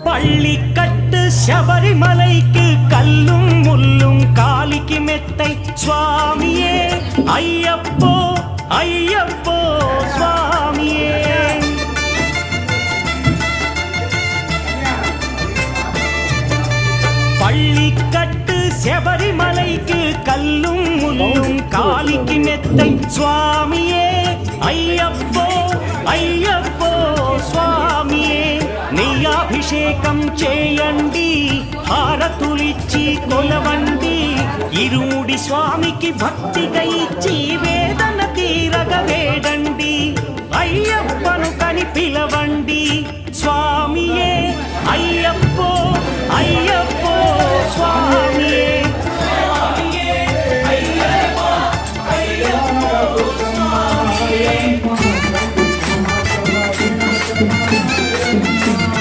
பள்ளிக்கட்டு சபரிமலைக்கு கல்லும் முள்ளும் காலிக்கு மெத்தை சுவாமியே ஐயப்போ ஐயப்போ சுவாமியே. பள்ளிக்கட்டு சபரிமலைக்கு கல்லும் முள்ளும் காலிக்கு மெத்தை சுவாமியே ஐயப்போ ஐயப்போ స్వామియే నెయ్యాభిషేకం చేయండి హారతులిచ్చి కొలవండి ఇరుముడి స్వామికి భక్తిగా ఇచ్చి వేదన తీరగ వేడండి అయ్యప్పను కని పిలవండి స్వామియే అయ్యప్పో అయ్య